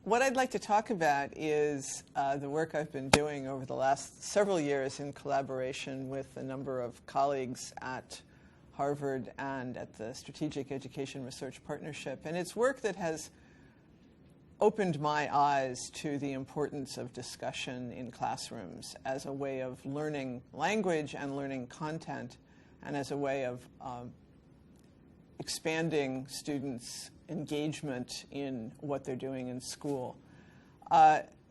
what I'd like to talk about is the work I've been doing over the last several years in collaboration with a number of colleagues at Harvard and at the Strategic Education Research Partnership. And it's work that has opened my eyes to the importance of discussion in classrooms as a way of learning language and learning content, and as a way of expanding students' engagement in what they're doing in school.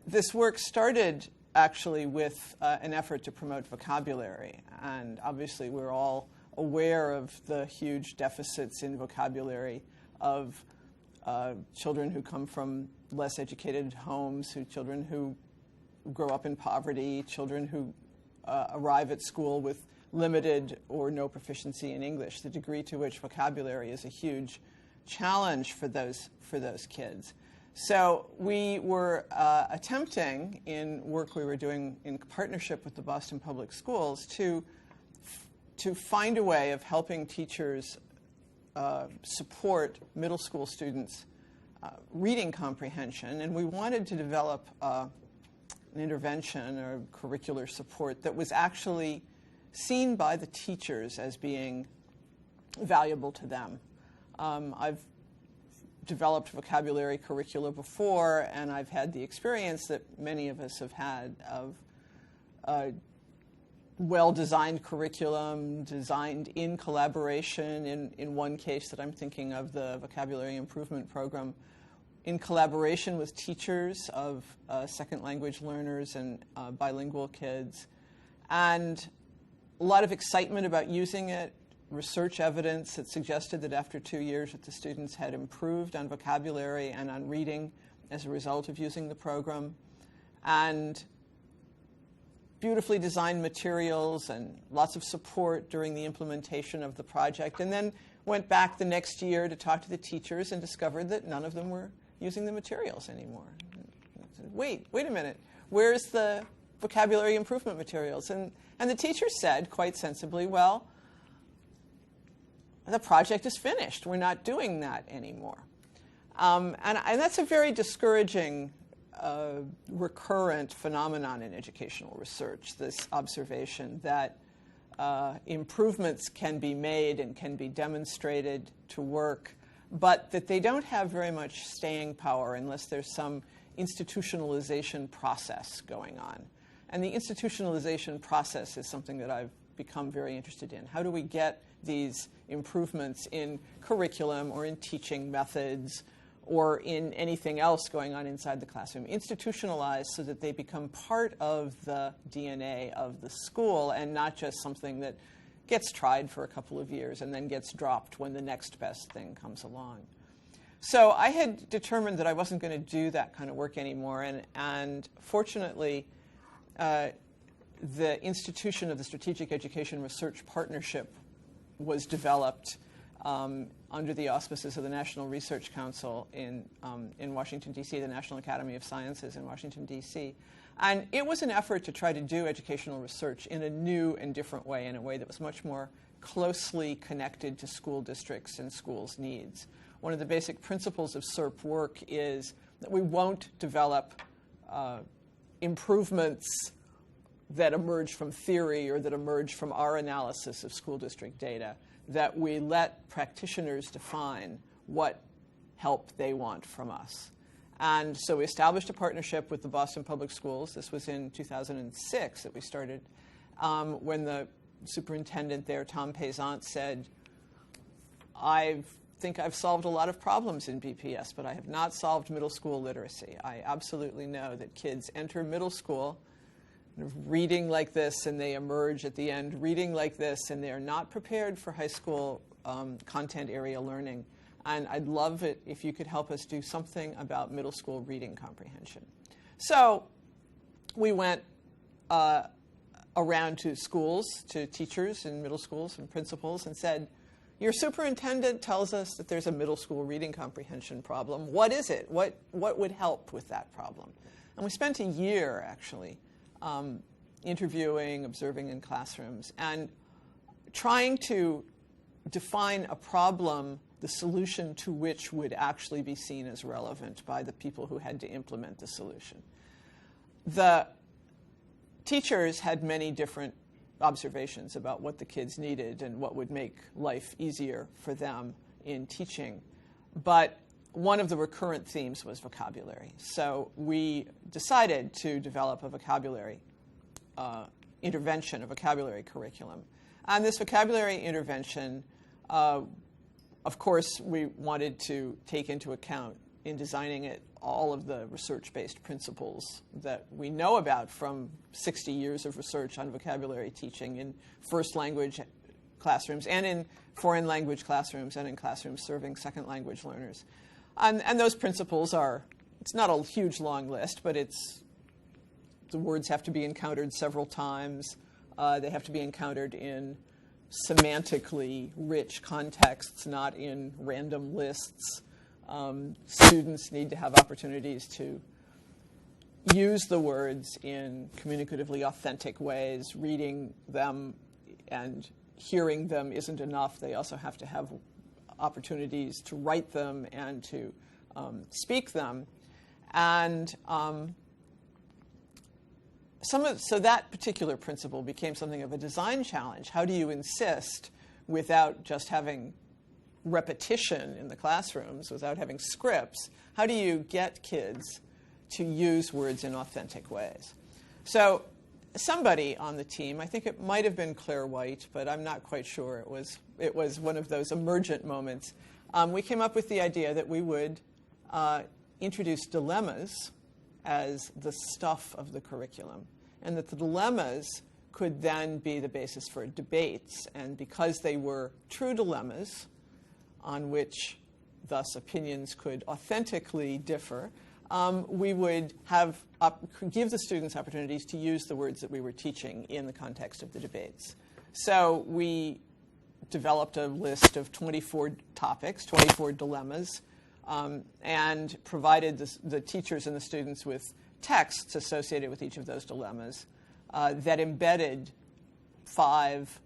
This work started actually with an effort to promote vocabulary, and obviously we're all aware of the huge deficits in vocabulary of children who come from less educated homes, children who grow up in poverty, children who arrive at school with limited or no proficiency in English, the degree to which vocabulary is a huge challenge for those kids. So we were attempting, in work we were doing in partnership with the Boston Public Schools, to find a way of helping teachers support middle school students' reading comprehension, and we wanted to develop an intervention or curricular support that was actually seen by the teachers as being valuable to them. I've developed vocabulary curricula before, and I've had the experience that many of us have had of well-designed curriculum, designed in collaboration. In one case that I'm thinking of, the Vocabulary Improvement Program, in collaboration with teachers of second language learners and bilingual kids. And a lot of excitement about using it, research evidence that suggested that after 2 years that the students had improved on vocabulary and on reading as a result of using the program. And beautifully designed materials and lots of support during the implementation of the project, and then went back the next year to talk to the teachers and discovered that none of them were using the materials anymore. Said, wait a minute, where's the vocabulary improvement materials? And the teachers said, quite sensibly, well, the project is finished. We're not doing that anymore. And that's a very discouraging recurrent phenomenon in educational research, this observation that improvements can be made and can be demonstrated to work, but that they don't have very much staying power unless there's some institutionalization process going on. And the institutionalization process is something that I've become very interested in. How do we get these improvements in curriculum or in teaching methods or in anything else going on inside the classroom institutionalized so that they become part of the DNA of the school and not just something that gets tried for a couple of years and then gets dropped when the next best thing comes along. So I had determined that I wasn't going to do that kind of work anymore, and fortunately the institution of the Strategic Education Research Partnership was developed under the auspices of the National Research Council in Washington, D.C., the National Academy of Sciences in Washington, D.C. And it was an effort to try to do educational research in a new and different way, in a way that was much more closely connected to school districts and schools' needs. One of the basic principles of SERP work is that we won't develop improvements that emerge from theory or that emerge from our analysis of school district data, that we let practitioners define what help they want from us. And so we established a partnership with the Boston Public Schools. This was in 2006 that we started, when the superintendent there, Tom Pesant, said, I think I've solved a lot of problems in BPS, but I have not solved middle school literacy. I absolutely know that kids enter middle school reading like this, and they emerge at the end reading like this, and they're not prepared for high school content area learning. And I'd love it if you could help us do something about middle school reading comprehension. So we went around to schools, to teachers in middle schools and principals, and said, your superintendent tells us that there's a middle school reading comprehension problem. What is it? What would help with that problem? And we spent a year, actually, interviewing, observing in classrooms, and trying to define a problem the solution to which would actually be seen as relevant by the people who had to implement the solution. The teachers had many different observations about what the kids needed and what would make life easier for them in teaching. But one of the recurrent themes was vocabulary. So we decided to develop a vocabulary intervention, a vocabulary curriculum. And this vocabulary intervention, of course, we wanted to take into account in designing it all of the research-based principles that we know about from 60 years of research on vocabulary teaching in first language classrooms and in foreign language classrooms and in classrooms serving second language learners. And those principles are, it's not a huge long list, but the words have to be encountered several times. They have to be encountered in semantically rich contexts, not in random lists. Students need to have opportunities to use the words in communicatively authentic ways. Reading them and hearing them isn't enough. They also have to have opportunities to write them and to speak them. And so that particular principle became something of a design challenge. How do you insist, without just having repetition in the classrooms, without having scripts, how do you get kids to use words in authentic ways? So somebody on the team, I think it might have been Claire White, but I'm not quite sure. It was one of those emergent moments. We came up with the idea that we would introduce dilemmas as the stuff of the curriculum, and that the dilemmas could then be the basis for debates. And because they were true dilemmas on which thus opinions could authentically differ, we would give the students opportunities to use the words that we were teaching in the context of the debates. So we developed a list of 24 topics, 24 dilemmas, and provided the teachers and the students with texts associated with each of those dilemmas that embedded 5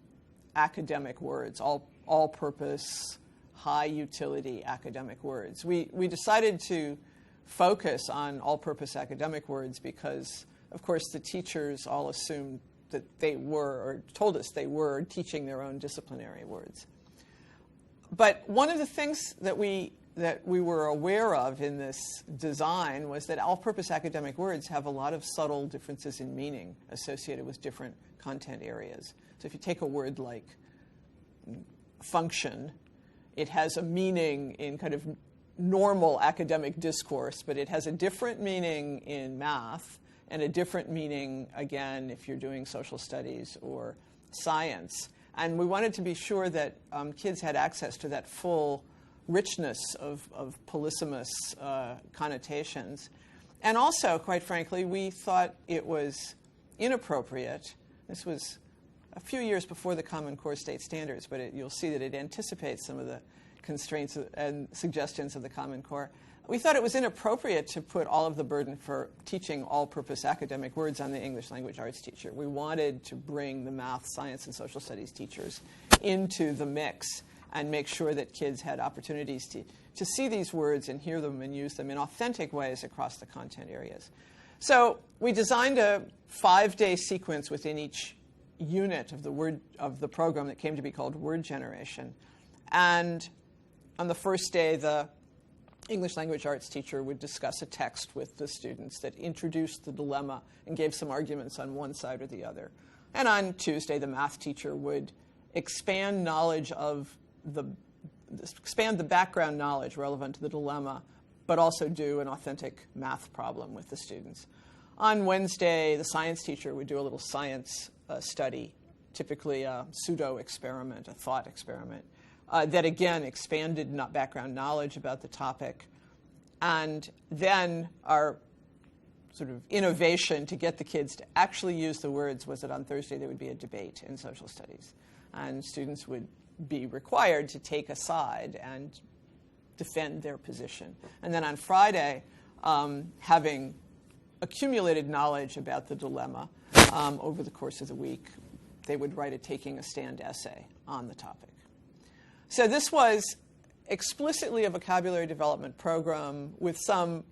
academic words, all-purpose, high-utility academic words. We decided to focus on all-purpose academic words because, of course, the teachers all assumed that they were, or told us they were, teaching their own disciplinary words. But one of the things that we were aware of in this design was that all-purpose academic words have a lot of subtle differences in meaning associated with different content areas. So if you take a word like function, it has a meaning in kind of normal academic discourse, but it has a different meaning in math and a different meaning, again, if you're doing social studies or science. And we wanted to be sure that kids had access to that full richness of polysemous connotations. And also, quite frankly, we thought it was inappropriate. This was a few years before the Common Core State Standards, but you'll see that it anticipates some of the constraints and suggestions of the Common Core. We thought it was inappropriate to put all of the burden for teaching all-purpose academic words on the English language arts teacher. We wanted to bring the math, science, and social studies teachers into the mix and make sure that kids had opportunities to see these words and hear them and use them in authentic ways across the content areas. So we designed a 5-day sequence within each unit of the program that came to be called word generation. And on the first day, the English language arts teacher would discuss a text with the students that introduced the dilemma and gave some arguments on one side or the other. And on Tuesday, the math teacher would expand knowledge of expand the background knowledge relevant to the dilemma, but also do an authentic math problem with the students. On Wednesday, the science teacher would do a little science study, typically a pseudo-experiment, a thought experiment, that again expanded background knowledge about the topic. And then our sort of innovation to get the kids to actually use the words was that on Thursday there would be a debate in social studies. And students would be required to take a side and defend their position. And then on Friday, having accumulated knowledge about the dilemma over the course of the week, they would write a taking a stand essay on the topic. So this was explicitly a vocabulary development program with some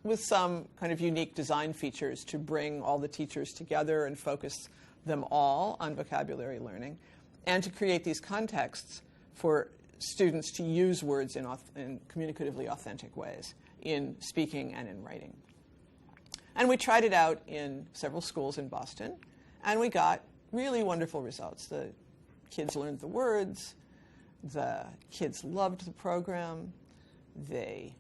kind of unique design features to bring all the teachers together and focus them all on vocabulary learning, and to create these contexts for students to use words in communicatively authentic ways in speaking and in writing. And we tried it out in several schools in Boston, and we got really wonderful results. The kids learned the words. The kids loved the program. They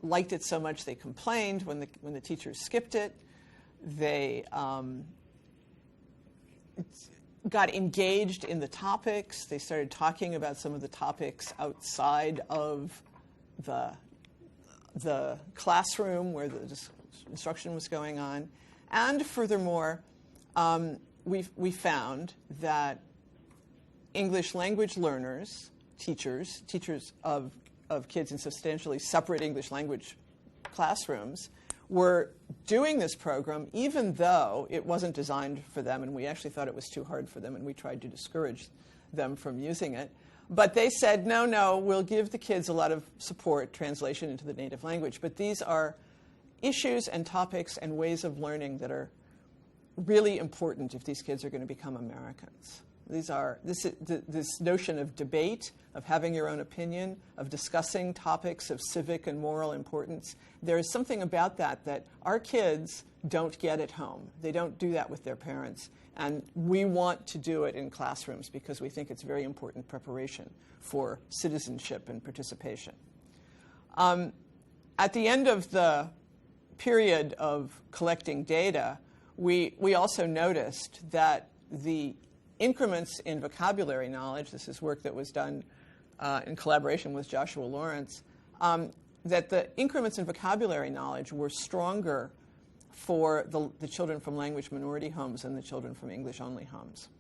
liked it so much they complained when the teachers skipped it. They got engaged in the topics. They started talking about some of the topics outside of the classroom where the instruction was going on. And furthermore, we found that English language learners, teachers of kids in substantially separate English language classrooms, were doing this program even though it wasn't designed for them, and we actually thought it was too hard for them, and we tried to discourage them from using it. But they said, no, we'll give the kids a lot of support, translation into the native language. But these are issues and topics and ways of learning that are really important if these kids are going to become Americans. This notion of debate, of having your own opinion, of discussing topics of civic and moral importance. There is something about that our kids don't get at home. They don't do that with their parents. And we want to do it in classrooms because we think it's very important preparation for citizenship and participation. At the end of the period of collecting data, we also noticed that the increments in vocabulary knowledge, this is work that was done in collaboration with Joshua Lawrence, that the increments in vocabulary knowledge were stronger for the children from language minority homes than the children from English-only homes.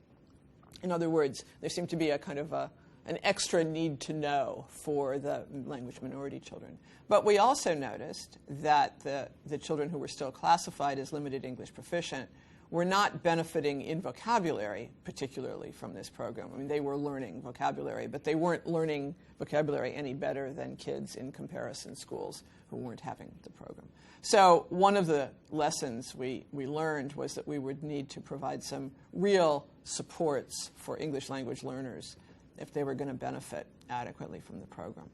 In other words, there seemed to be a kind of an extra need to know for the language minority children. But we also noticed that the children who were still classified as limited English proficient were not benefiting in vocabulary, particularly from this program. I mean, they were learning vocabulary, but they weren't learning vocabulary any better than kids in comparison schools who weren't having the program. So one of the lessons we learned was that we would need to provide some real supports for English language learners if they were going to benefit adequately from the program.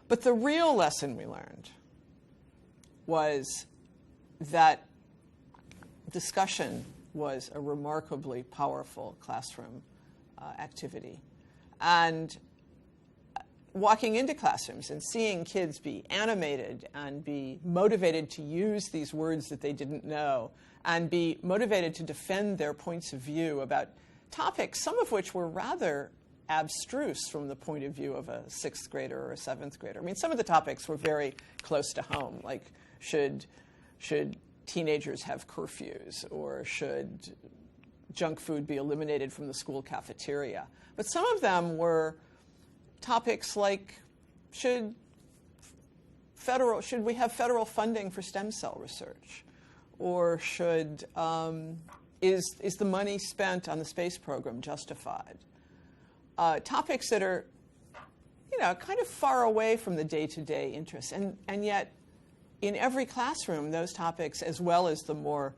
But the real lesson we learned was that discussion was a remarkably powerful classroom activity. And walking into classrooms and seeing kids be animated and be motivated to use these words that they didn't know and be motivated to defend their points of view about topics, some of which were rather abstruse from the point of view of a 6th grader or a 7th grader. I mean, some of the topics were very close to home, like should teenagers have curfews, or should junk food be eliminated from the school cafeteria? But some of them were topics like should we have federal funding for stem cell research, or is the money spent on the space program justified? Topics that are, kind of far away from the day-to-day interests, and yet in every classroom, those topics, as well as the more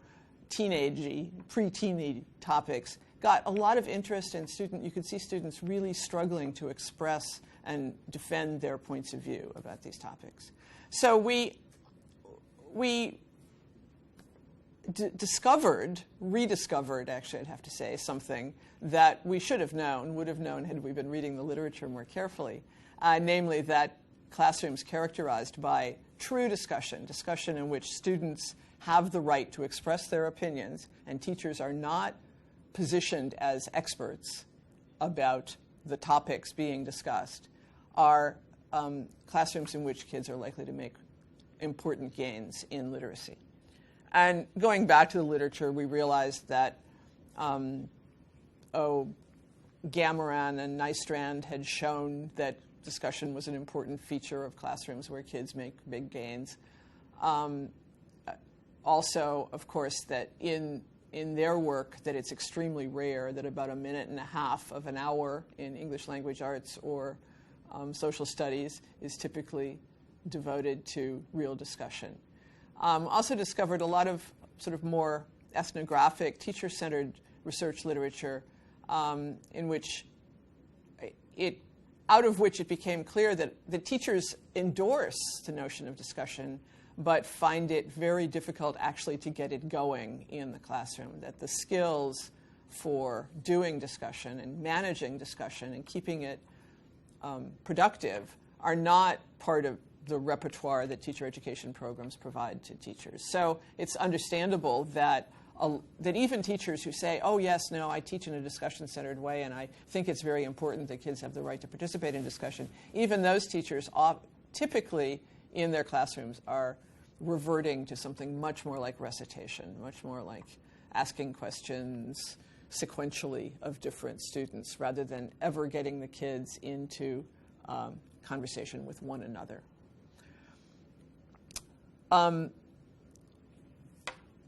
teenagey, pre-teeny topics, got a lot of interest in you could see students really struggling to express and defend their points of view about these topics. So we rediscovered, actually, I'd have to say, something that we would have known had we been reading the literature more carefully, namely that classrooms characterized by true discussion in which students have the right to express their opinions and teachers are not positioned as experts about the topics being discussed, are classrooms in which kids are likely to make important gains in literacy. And going back to the literature, we realized that Gamaran and Nystrand had shown that discussion was an important feature of classrooms where kids make big gains. Also, of course, that in in their work that it's extremely rare that about a minute and a half of an hour in English language arts or social studies is typically devoted to real discussion. Also discovered a lot of sort of more ethnographic, teacher-centered research literature out of which it became clear that the teachers endorse the notion of discussion, but find it very difficult actually to get it going in the classroom, that the skills for doing discussion and managing discussion and keeping it productive are not part of the repertoire that teacher education programs provide to teachers. So it's understandable that even teachers who say, oh, yes, no, I teach in a discussion-centered way, and I think it's very important that kids have the right to participate in discussion, even those teachers typically in their classrooms are reverting to something much more like recitation, much more like asking questions sequentially of different students rather than ever getting the kids into conversation with one another.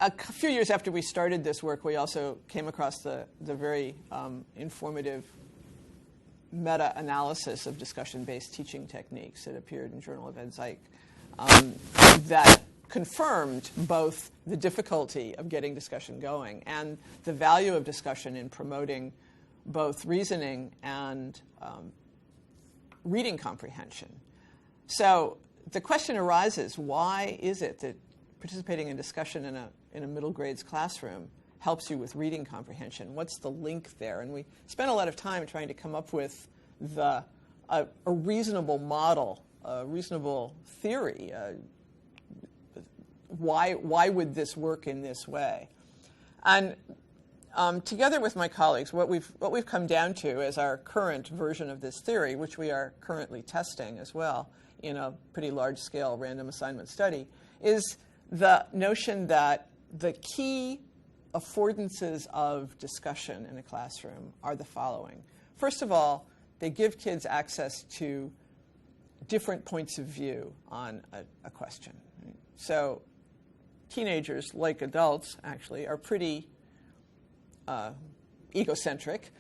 A few years after we started this work, we also came across the very informative meta-analysis of discussion-based teaching techniques that appeared in Journal of Ed Psych that confirmed both the difficulty of getting discussion going and the value of discussion in promoting both reasoning and reading comprehension. So the question arises, why is it that participating in discussion in a middle grades classroom helps you with reading comprehension? What's the link there? And we spent a lot of time trying to come up with a reasonable model, a reasonable theory. Why would this work in this way? And together with my colleagues, what we've come down to as our current version of this theory, which we are currently testing as well in a pretty large-scale random assignment study, is the notion that the key affordances of discussion in a classroom are the following. First of all, they give kids access to different points of view on a question. So teenagers, like adults, actually, are pretty egocentric.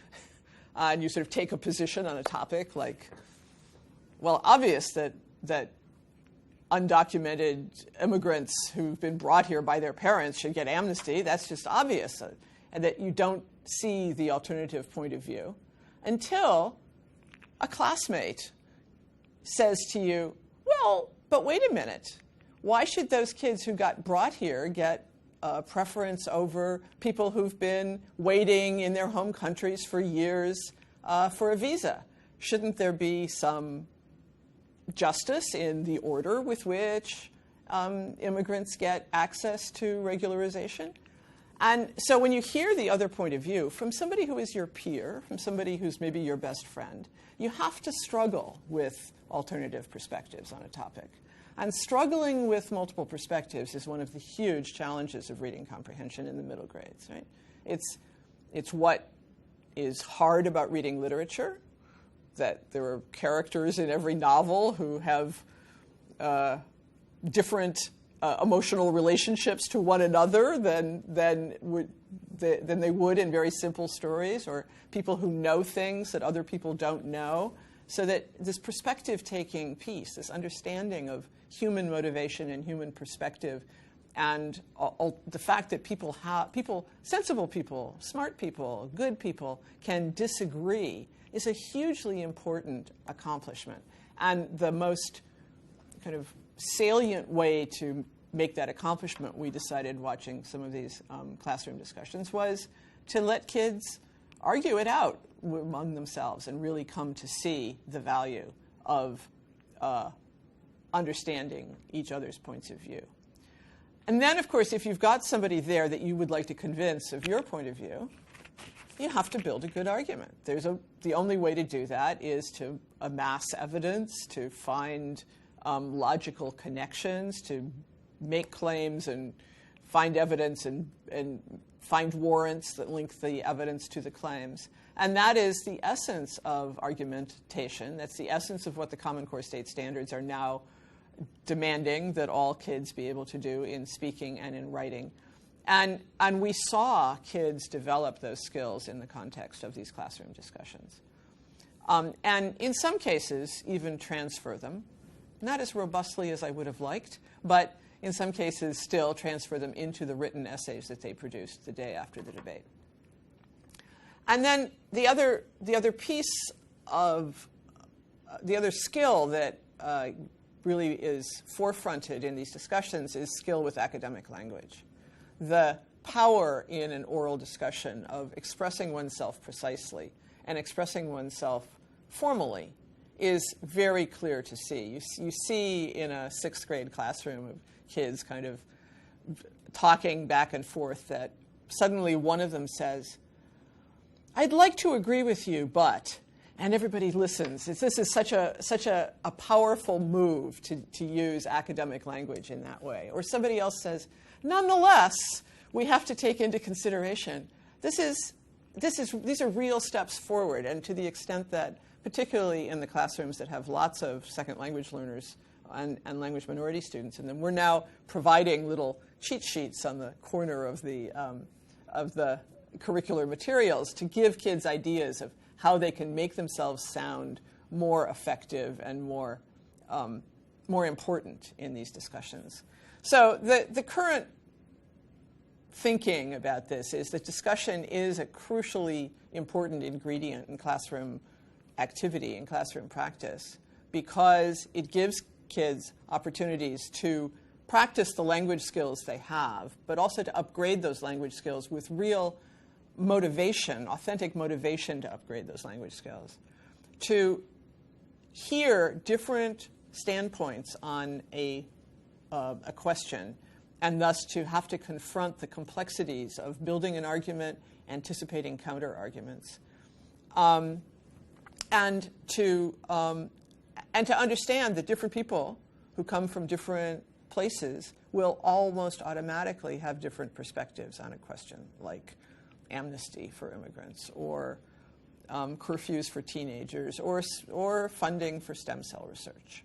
And you sort of take a position on a topic like, well, obvious that undocumented immigrants who've been brought here by their parents should get amnesty. That's just obvious. And that you don't see the alternative point of view until a classmate says to you, well, but wait a minute. Why should those kids who got brought here get a preference over people who've been waiting in their home countries for years for a visa? Shouldn't there be some justice in the order with which immigrants get access to regularization? And so when you hear the other point of view from somebody who is your peer, from somebody who's maybe your best friend, you have to struggle with alternative perspectives on a topic. And struggling with multiple perspectives is one of the huge challenges of reading comprehension in the middle grades, right? It's what is hard about reading literature, that there are characters in every novel who have different emotional relationships to one another than they would in very simple stories, or people who know things that other people don't know. So that this perspective-taking piece, this understanding of human motivation and human perspective, and the fact that sensible people, smart people, good people, can disagree is a hugely important accomplishment. And the most kind of salient way to make that accomplishment, we decided watching some of these classroom discussions, was to let kids argue it out among themselves and really come to see the value of understanding each other's points of view. And then, of course, if you've got somebody there that you would like to convince of your point of view, you have to build a good argument. The only way to do that is to amass evidence, to find logical connections, to make claims and find evidence and find warrants that link the evidence to the claims. And that is the essence of argumentation. That's the essence of what the Common Core State Standards are now demanding that all kids be able to do in speaking and in writing. And we saw kids develop those skills in the context of these classroom discussions. And in some cases, even transfer them. Not as robustly as I would have liked, but in some cases still transfer them into the written essays that they produced the day after the debate. And then the other piece of, the other skill that really is forefronted in these discussions is skill with academic language. The power in an oral discussion of expressing oneself precisely and expressing oneself formally is very clear to see. You see in a 6th grade classroom of kids kind of talking back and forth that suddenly one of them says, "I'd like to agree with you, but," and everybody listens. This is such a powerful move to use academic language in that way. Or somebody else says, "Nonetheless, we have to take into consideration." These are real steps forward, and to the extent that, particularly in the classrooms that have lots of second language learners and language minority students in them, we're now providing little cheat sheets on the corner of the curricular materials to give kids ideas of how they can make themselves sound more effective and more important in these discussions. So the current thinking about this is that discussion is a crucially important ingredient in classroom activity and classroom practice because it gives kids opportunities to practice the language skills they have, but also to upgrade those language skills with real motivation, authentic motivation to upgrade those language skills, to hear different standpoints on a question, and thus to have to confront the complexities of building an argument, anticipating counter-arguments, and to understand that different people who come from different places will almost automatically have different perspectives on a question, like amnesty for immigrants, or curfews for teenagers, or funding for stem cell research.